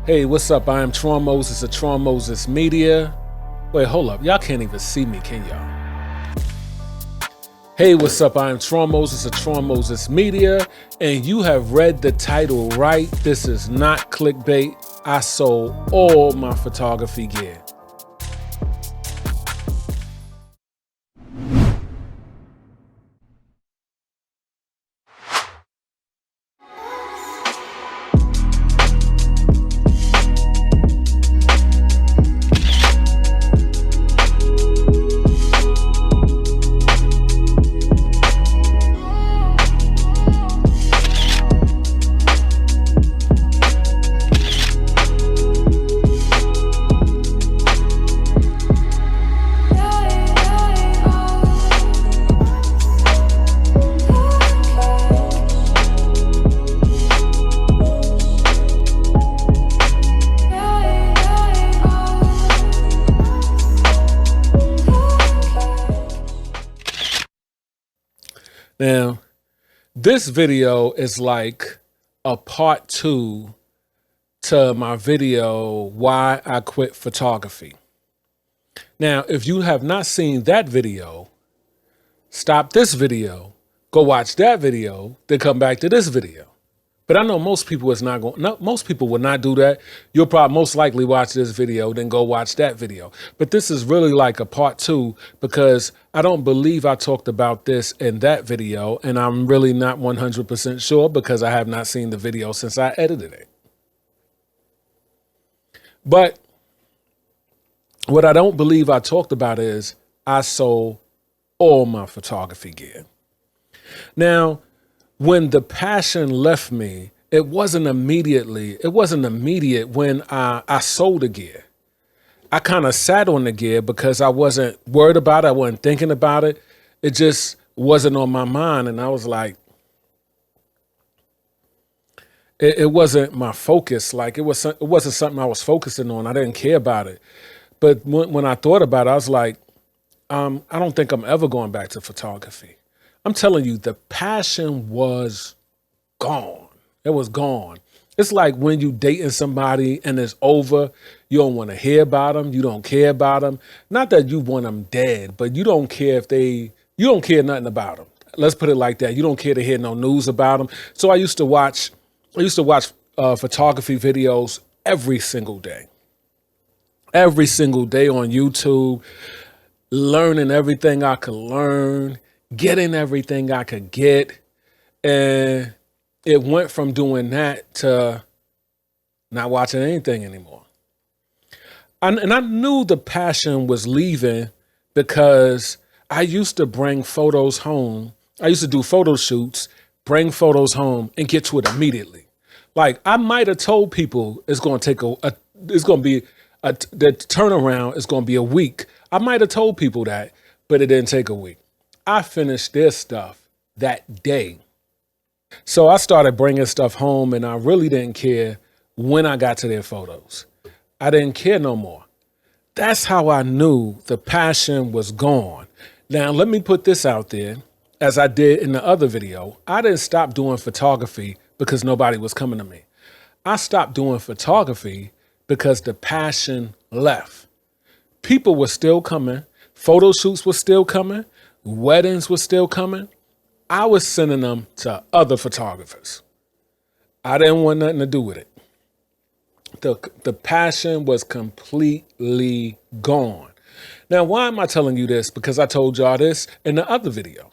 Hey, what's up? I am Tron Moses of Tron Moses Media. Wait, hold up. Y'all can't even see me, can y'all? Hey, what's up? I am Tron Moses of Tron Moses Media, and you have read the title right. This is not clickbait. I sold all my photography gear. Now, this video is like a part 2 to my video, Why I Quit Photography. Now, if you have not seen that video, stop this video, go watch that video, then come back to this video. But I know most people most people will not do that. You'll probably most likely watch this video, then go watch that video. But this is really like a part 2 because I don't believe I talked about this in that video, and I'm really not 100% sure because I have not seen the video since I edited it. But what I don't believe I talked about is I sold all my photography gear. Now, when the passion left me, it wasn't immediate when I sold the gear. I kind of sat on the gear because I wasn't worried about it. I wasn't thinking about it. It just wasn't on my mind. And I was like, it wasn't my focus. Like it wasn't something I was focusing on. I didn't care about it. But when I thought about it, I was like, I don't think I'm ever going back to photography. I'm telling you, the passion was gone. It was gone. It's like when you dating somebody and it's over, you don't want to hear about them. You don't care about them. Not that you want them dead, but you don't care you don't care nothing about them. Let's put it like that. You don't care to hear no news about them. So I used to watch photography videos every single day on YouTube, learning everything I could learn, getting everything I could get. And it went from doing that to not watching anything anymore. And I knew the passion was leaving because I used to bring photos home. I used to do photo shoots, bring photos home and get to it immediately. Like I might have told people the turnaround is going to be a week. I might have told people that, but it didn't take a week. I finished their stuff that day. So I started bringing stuff home and I really didn't care when I got to their photos. I didn't care no more. That's how I knew the passion was gone. Now, let me put this out there. As I did in the other video, I didn't stop doing photography because nobody was coming to me. I stopped doing photography because the passion left. People were still coming. Photo shoots were still coming. Weddings were still coming. I was sending them to other photographers. I didn't want nothing to do with it. The passion was completely gone. Now, why am I telling you this? Because I told y'all this in the other video.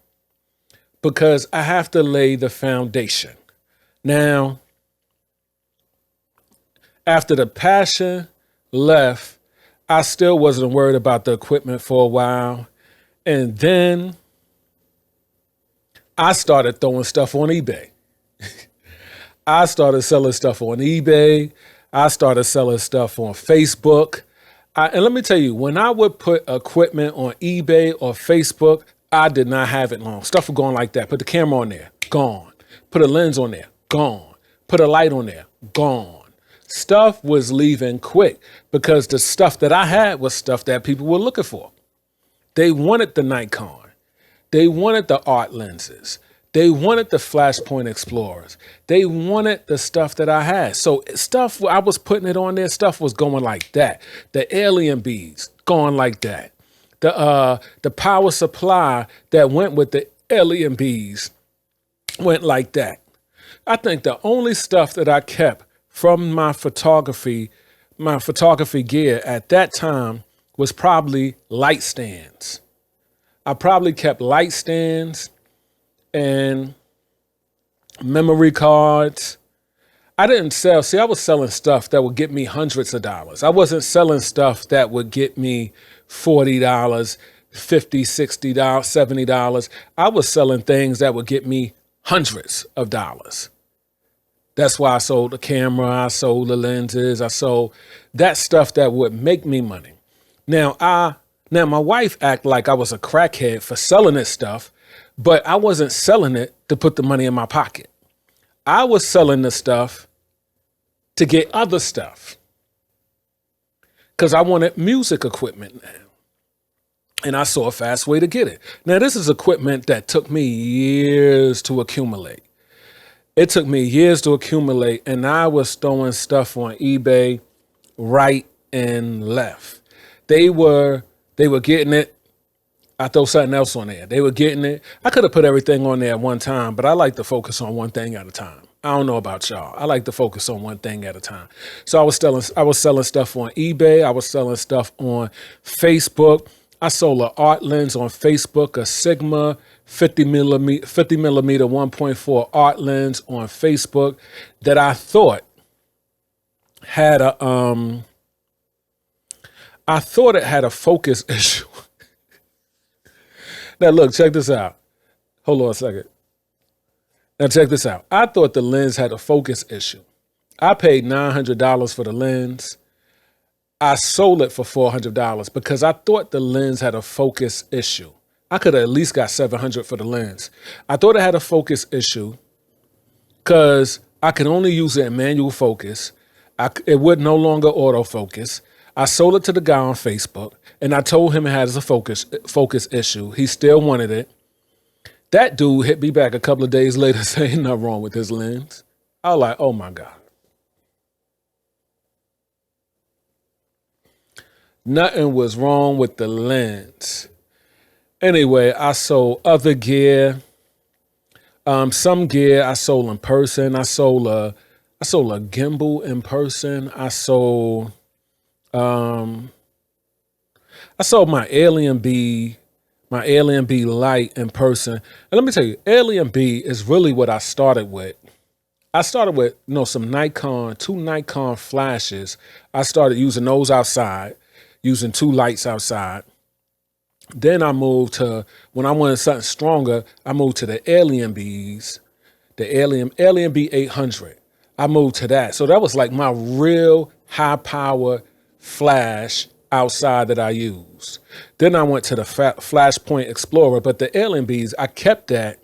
Because I have to lay the foundation. Now, after the passion left, I still wasn't worried about the equipment for a while. And then I started throwing stuff on eBay. I started selling stuff on eBay. I started selling stuff on Facebook. And let me tell you, when I would put equipment on eBay or Facebook, I did not have it long. Stuff was going like that. Put the camera on there, gone. Put a lens on there, gone. Put a light on there, gone. Stuff was leaving quick because the stuff that I had was stuff that people were looking for. They wanted the Nikon. They wanted the art lenses. They wanted the Flashpoint Explorers. They wanted the stuff that I had. So stuff, I was putting it on there, stuff was going like that. The Alien Bees going like that. The power supply that went with the Alien Bees went like that. I think the only stuff that I kept from my photography gear at that time was probably light stands. I probably kept light stands and memory cards. I didn't sell. See, I was selling stuff that would get me hundreds of dollars. I wasn't selling stuff that would get me $40, $50, $60, $70. I was selling things that would get me hundreds of dollars. That's why I sold the camera, I sold the lenses, I sold that stuff that would make me money. Now my wife acted like I was a crackhead for selling this stuff, but I wasn't selling it to put the money in my pocket. I was selling the stuff to get other stuff because I wanted music equipment now. And I saw a fast way to get it. Now, this is equipment that took me years to accumulate. It took me years to accumulate, and I was throwing stuff on eBay right and left. They were getting it. I throw something else on there. They were getting it. I could have put everything on there at one time, but I like to focus on one thing at a time. I don't know about y'all. I like to focus on one thing at a time. So I was selling stuff on eBay. I was selling stuff on Facebook. I sold an art lens on Facebook, a Sigma 50 millimeter 1.4 art lens on Facebook that I thought had a focus issue. Now look, check this out. Hold on a second. Now check this out. I thought the lens had a focus issue. I paid $900 for the lens. I sold it for $400 because I thought the lens had a focus issue. I could have at least got $700 for the lens. I thought it had a focus issue because I could only use it in manual focus. It would no longer autofocus. I sold it to the guy on Facebook, and I told him it has a focus issue. He still wanted it. That dude hit me back a couple of days later saying nothing wrong with his lens. I was like, oh my God. Nothing was wrong with the lens. Anyway, I sold other gear. Some gear I sold in person. I sold a gimbal in person. I sold my Alien B light in person. And let me tell you, Alien B is really what I started with. I started with some two Nikon flashes. I started using those outside, using two lights outside. Then I moved to, when I wanted something stronger, I moved to the Alien Bs, the Alien B 800. I moved to that. So that was like my real high power flash outside that I used. Then I went to the Flashpoint Explorer, but the Alien Bs, I kept that.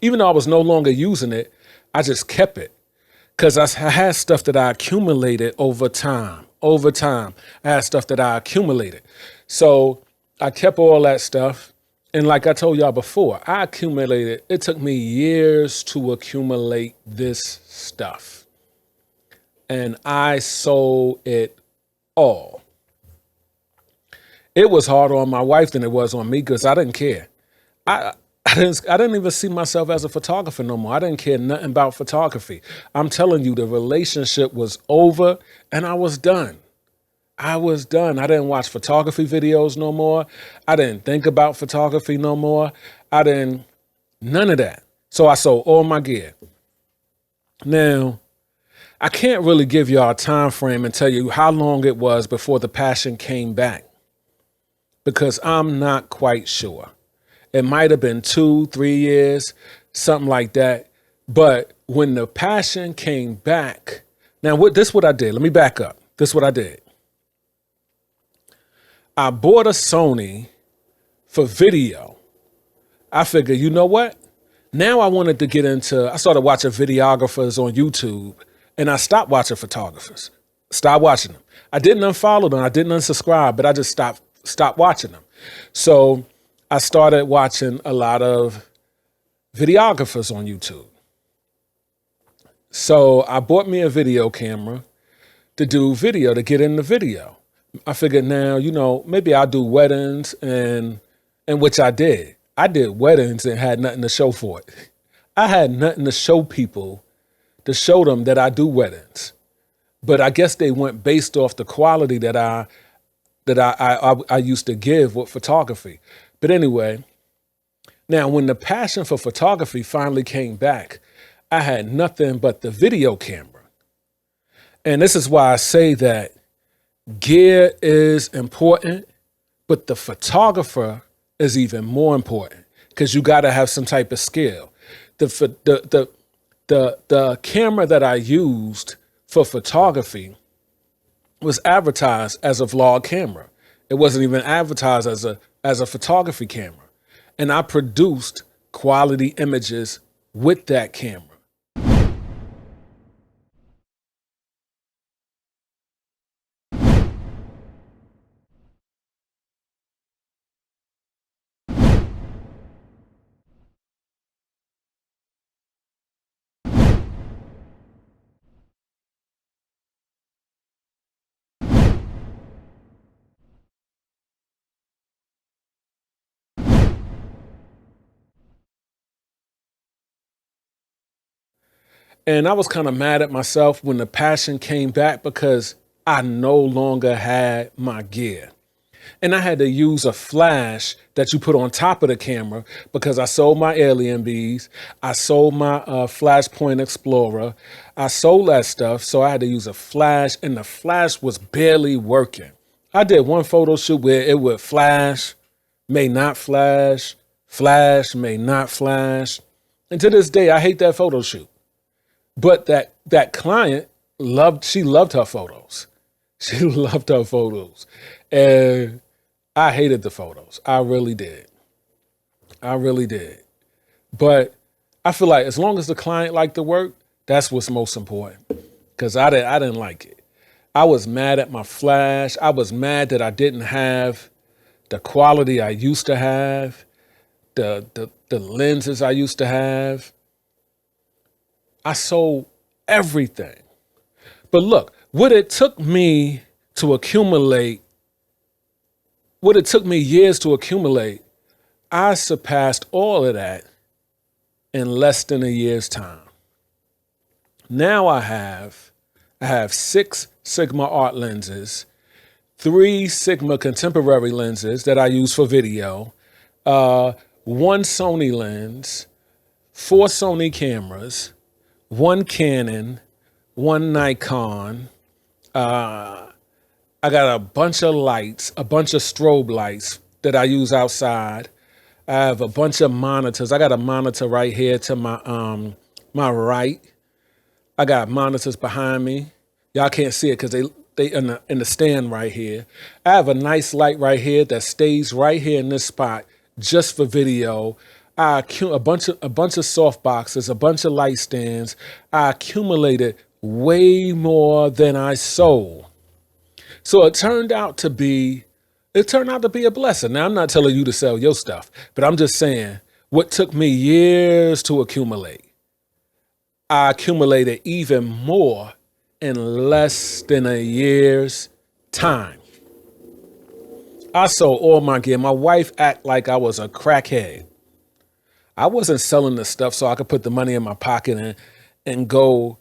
Even though I was no longer using it, I just kept it because I had stuff that I accumulated over time. I had stuff that I accumulated. So I kept all that stuff. And like I told y'all before, I accumulated, it took me years to accumulate this stuff. And I sold it all. It was harder on my wife than it was on me because I didn't care. I didn't even see myself as a photographer no more. I didn't care nothing about photography. I'm telling you, the relationship was over and I was done. I didn't watch photography videos no more. I didn't think about photography no more. None of that. So I sold all my gear. Now, I can't really give y'all a time frame and tell you how long it was before the passion came back because I'm not quite sure. It might have been 2-3 years, something like that. But when the passion came back, now this is what I did. Let me back up. This is what I did. I bought a Sony for video. I figured, you know what? Now I started watching videographers on YouTube and I stopped watching photographers. Stopped watching them. I didn't unfollow them. I didn't unsubscribe, but I just stopped watching them. So I started watching a lot of videographers on YouTube. So I bought me a video camera to do video, to get into video. I figured now, maybe I'll do weddings and which I did. I did weddings and had nothing to show for it. I had nothing to show people, to show them that I do weddings. But I guess they went based off the quality that I used to give with photography. But anyway, now when the passion for photography finally came back, I had nothing but the video camera. And this is why I say that gear is important, but the photographer is even more important because you got to have some type of skill. The camera that I used for photography was advertised as a vlog camera. It wasn't even advertised as a photography camera. And I produced quality images with that camera. And I was kind of mad at myself when the passion came back because I no longer had my gear. And I had to use a flash that you put on top of the camera because I sold my Alien Bees. I sold my Flashpoint Explorer. I sold that stuff. So I had to use a flash and the flash was barely working. I did one photo shoot where it would flash, may not flash, flash, may not flash. And to this day, I hate that photo shoot. But that client she loved her photos. She loved her photos. And I hated the photos. I really did. I really did. But I feel like as long as the client liked the work, that's what's most important. Because I didn't like it. I was mad at my flash. I was mad that I didn't have the quality I used to have, the lenses I used to have. I sold everything. But look, what it took me years to accumulate, I surpassed all of that in less than a year's time. Now I have 6 Sigma art lenses, 3 Sigma contemporary lenses that I use for video, 1 Sony lens, 4 Sony cameras, 1 Canon, 1 Nikon. I got a bunch of lights, a bunch of strobe lights that I use outside. I have a bunch of monitors. I got a monitor right here to my right. I got monitors behind me. Y'all can't see it because they in the stand right here. I have a nice light right here that stays right here in this spot just for video. I a bunch of soft boxes, a bunch of light stands. I accumulated way more than I sold. So it turned out to be a blessing. Now I'm not telling you to sell your stuff, but I'm just saying what took me years to accumulate, I accumulated even more in less than a year's time. I sold all my gear. My wife act like I was a crackhead. I wasn't selling the stuff so I could put the money in my pocket and go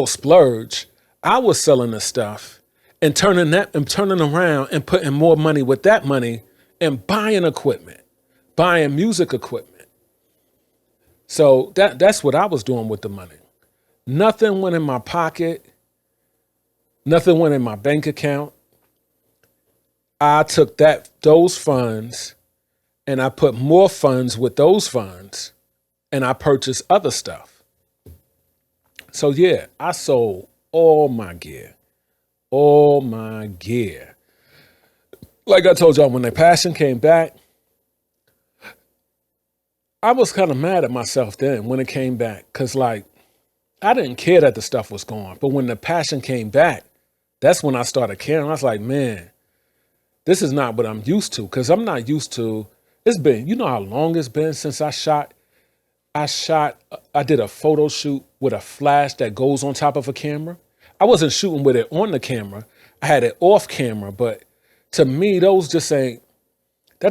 splurge. I was selling the stuff and turning around and putting more money with that money and buying equipment, buying music equipment. So that's what I was doing with the money. Nothing went in my pocket. Nothing went in my bank account. I took those funds and I put more funds with those funds and I purchased other stuff. So yeah, I sold all my gear. All my gear. Like I told y'all, when the passion came back, I was kind of mad at myself then when it came back. Cause like, I didn't care that the stuff was gone. But when the passion came back, that's when I started caring. I was like, man, this is not what I'm used to. Cause I'm not used to, it's been, you know how long it's been since I shot I did a photo shoot with a flash that goes on top of a camera. I wasn't shooting with it on the camera. I had it off camera, but to me, those just that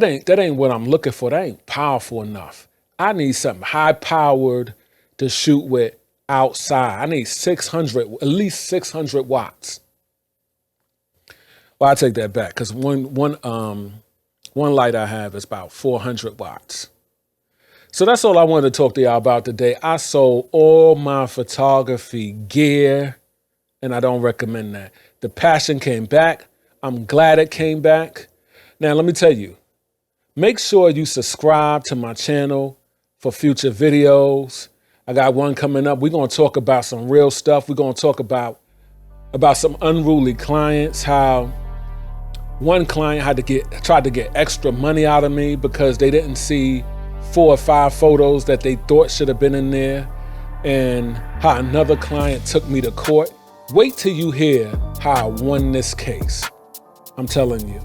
ain't what I'm looking for. That ain't powerful enough. I need something high powered to shoot with outside. I need at least 600 watts. Well, I take that back because one light I have is about 400 watts. So that's all I wanted to talk to y'all about today. I sold all my photography gear, and I don't recommend that. The passion came back. I'm glad it came back. Now, let me tell you, make sure you subscribe to my channel for future videos. I got one coming up. We're going to talk about some real stuff. We're going to talk about some unruly clients, how one client tried to get extra money out of me because they didn't see 4 or 5 photos that they thought should have been in there, and how another client took me to court. Wait till you hear how I won this case. I'm telling you.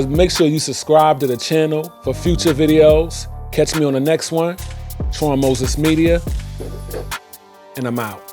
Make sure you subscribe to the channel for future videos. Catch me on the next one. Troy Moses Media, and I'm out.